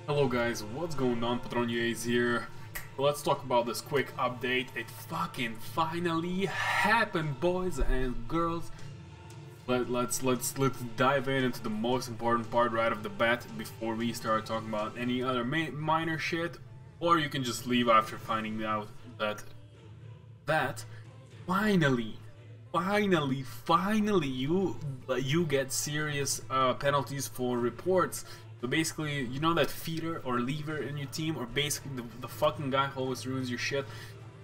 Hello guys, what's going on? Patron is here. Let's talk about this quick update. It fucking finally happened, boys and girls. Let's dive into the most important part right off the bat before we start talking about any other minor shit. Or you can just leave after finding out that finally you get serious penalties for reports. So basically, you know that feeder or lever in your team, or basically the fucking guy who always ruins your shit,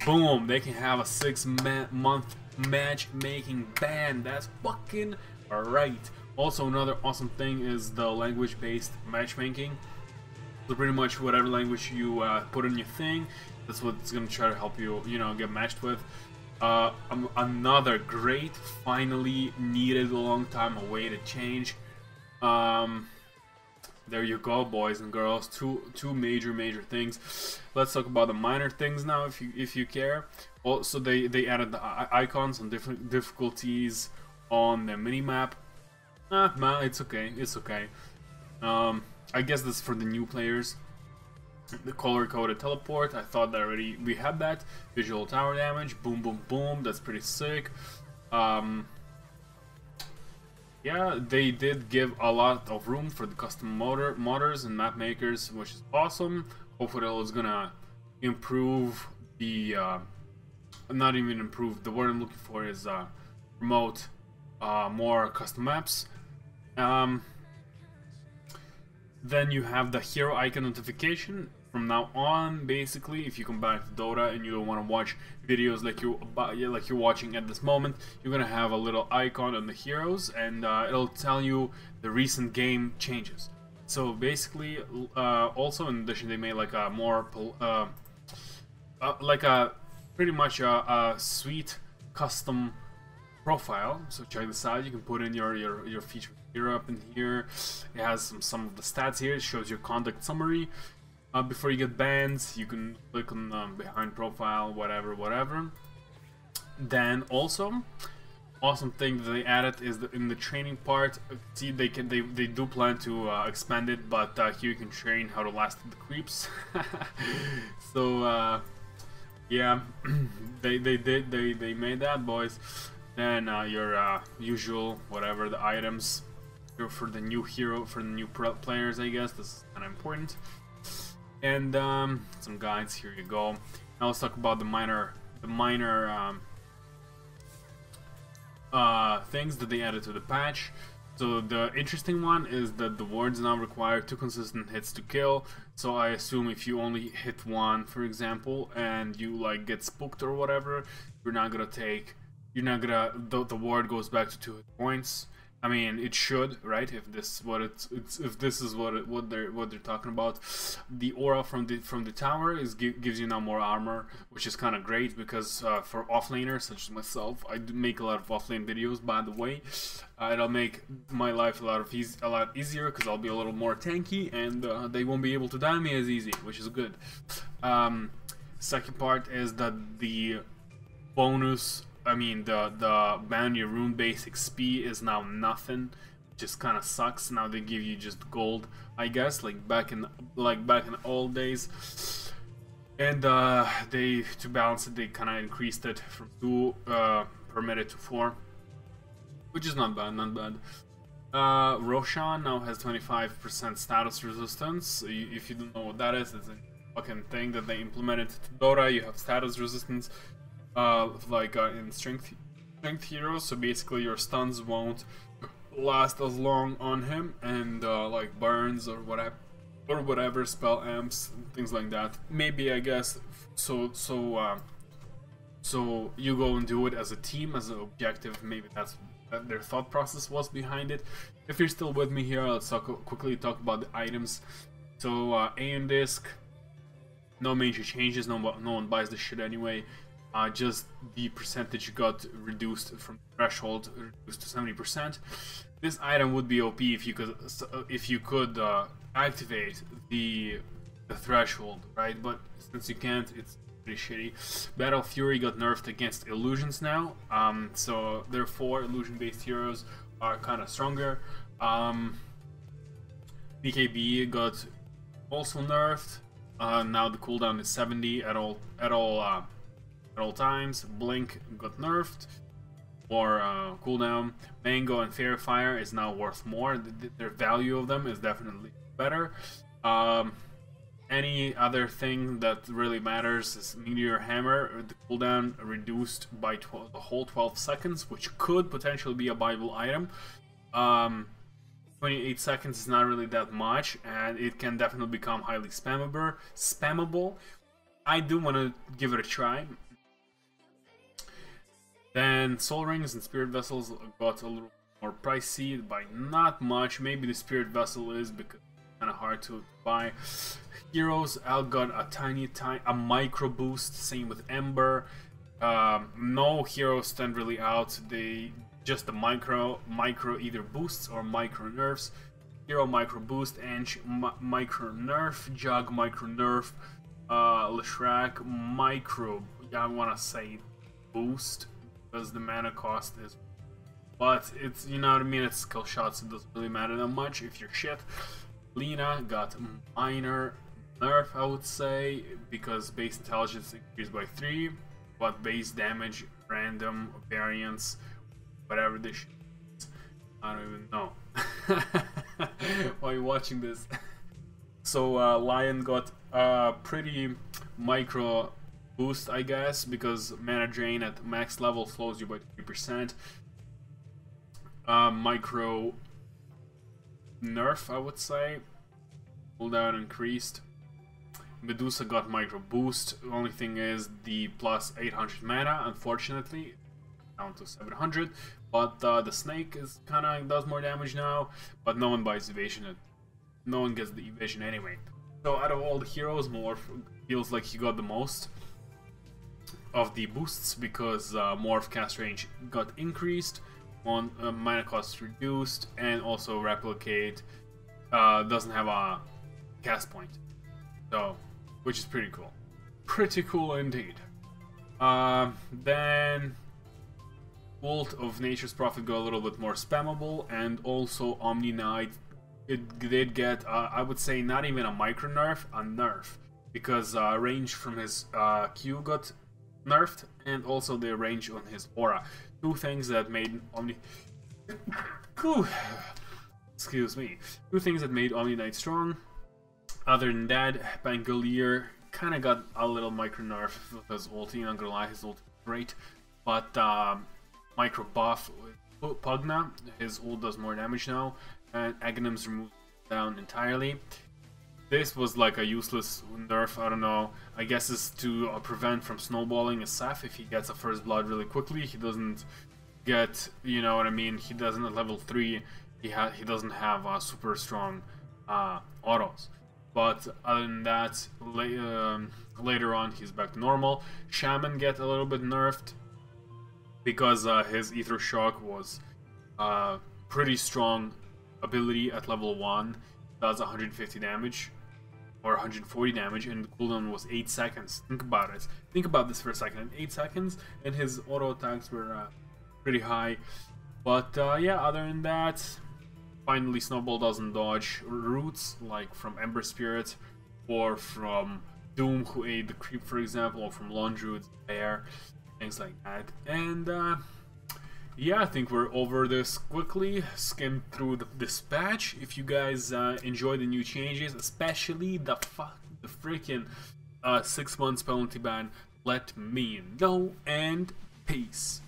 boom, they can have a 6-month matchmaking ban. That's fucking right. Also, another awesome thing is the language-based matchmaking. So pretty much whatever language you put in your thing, that's what's gonna try to help you, get matched with. Another great, finally needed a long time awaited change. There you go, boys and girls. Two major things. Let's talk about the minor things now, if you care. Also, they added the icons on different difficulties on the minimap. Man, it's okay. I guess this is for the new players. The color-coded teleport, I thought that already we had that. Visual tower damage, boom boom boom. That's pretty sick. Yeah, they did give a lot of room for the custom modders and map makers, which is awesome. Hopefully it's gonna improve the, not even improve, the word I'm looking for is promote more custom maps. Then you have the hero icon notification. From now on, basically, if you come back to Dota and you don't want to watch videos like you're watching at this moment, you're gonna have a little icon on the heroes, and it'll tell you the recent game changes. So basically, also in addition, they made like a more pretty much a sweet custom profile. So check this out. You can put in your featured hero up in here. It has some of the stats here. It shows your conduct summary. Before you get banned, you can click on behind profile, whatever. Then also, awesome thing that they added is that in the training part, see they do plan to expand it, but here you can train how to last the creeps. So yeah, they made that, boys. Then your usual whatever the items for the new hero, for the new players, I guess this is kind of important. And some guides, here you go. Now let's talk about the minor things that they added to the patch. So the interesting one is that the wards now require 2 consistent hits to kill. So I assume if you only hit one, for example, and you like get spooked or whatever, the ward goes back to 2 hit points. I mean, it should, right? If this is what they're talking about. The aura from the tower gives you now more armor, which is kind of great because for offlaners such as myself, I do make a lot of offlane videos. By the way, it'll make my life a lot easier because I'll be a little more tanky, and they won't be able to die me as easy, which is good. Second part is that the bonus. I mean, the ban your rune base XP is now nothing, just kind of sucks. Now they give you just gold, I guess, like back in the old days. And to balance it, they kind of increased it from 2 per minute to 4, which is not bad. Roshan now has 25% status resistance. If you don't know what that is, it's a fucking thing that they implemented to Dota. You have status resistance. In strength heroes, so basically your stuns won't last as long on him, and like burns or whatever spell amps and things like that. Maybe, I guess, so you go and do it as a team, as an objective. Maybe that's their thought process was behind it. If you're still with me here, let's quickly talk about the items. So aim disc, no major changes. No one buys this shit anyway. Just the percentage you got reduced from threshold, reduced to 70%. This item would be OP if you could activate the threshold, right? But since you can't, it's pretty shitty. Battle Fury got nerfed against illusions now, so therefore illusion-based heroes are kind of stronger. BKB got also nerfed. Now the cooldown is 70 at all times. Blink got nerfed, or cooldown. Mango and Fairy Fire is now worth more. Their value of them is definitely better. Any other thing that really matters is Meteor Hammer. The cooldown reduced by the whole 12 seconds, which could potentially be a viable item. 28 seconds is not really that much, and it can definitely become highly spammable. I do want to give it a try. Then Soul Rings and Spirit Vessels got a little more pricey by not much. Maybe the Spirit Vessel is because it's kind of hard to buy. Heroes, Al got a micro boost. Same with Ember. No heroes stand really out. They just the micro either boosts or micro nerfs. Hero micro boost, Ange micro nerf, Jug micro nerf, Leshrac micro, yeah, I want to say boost because the mana cost is, but it's, you know what I mean, it's skill shots, it doesn't really matter that much if you're shit. Lena got minor nerf, I would say, because base intelligence increased by 3, but base damage, random variance, whatever this shit is, I don't even know. Why are you watching this? So Lion got a pretty micro boost, I guess, because mana drain at max level slows you by 3%. Micro nerf, I would say. Cooldown increased. Medusa got micro boost. The only thing is the plus 800 mana, unfortunately, down to 700. But the snake is kind of does more damage now, but no one buys evasion. No one gets the evasion anyway. So out of all the heroes, Morph feels like he got the most of the boosts because Morph cast range got increased, on mana cost reduced, and also Replicate doesn't have a cast point, so which is pretty cool. Pretty cool indeed. Then Ult of Nature's Prophet got a little bit more spammable, and also Omni Knight, it did get, I would say, not even a micro nerf, a nerf, because range from his Q got nerfed, and also the range on his aura. Two things that made Omni... Excuse me. Two things that made Omni Knight strong. Other than that, Pangolier kind of got a little micro nerf with his ulti, not gonna lie, his ulti was great, but micro buff with Pugna, his ult does more damage now, and Aghanim's removed down entirely. This was like a useless nerf, I don't know. I guess it's to prevent from snowballing a Seth. If he gets a first blood really quickly, he doesn't get, you know what I mean, he doesn't at level 3, he doesn't have super strong autos. But other than that, later on he's back to normal. Shaman get a little bit nerfed because his Ether Shock was pretty strong ability at level 1, does 150 damage or 140 damage, and the cooldown was 8 seconds. Think about it. Think about this for a second. 8 seconds, and his auto attacks were pretty high. But yeah, other than that, finally Snowball doesn't dodge roots like from Ember Spirit or from Doom, who ate the creep, for example, or from Londroot, Bear, things like that. And yeah, I think we're over this quickly. Skimmed through this patch. If you guys enjoy the new changes, especially the freaking 6 months penalty ban, let me know, and peace.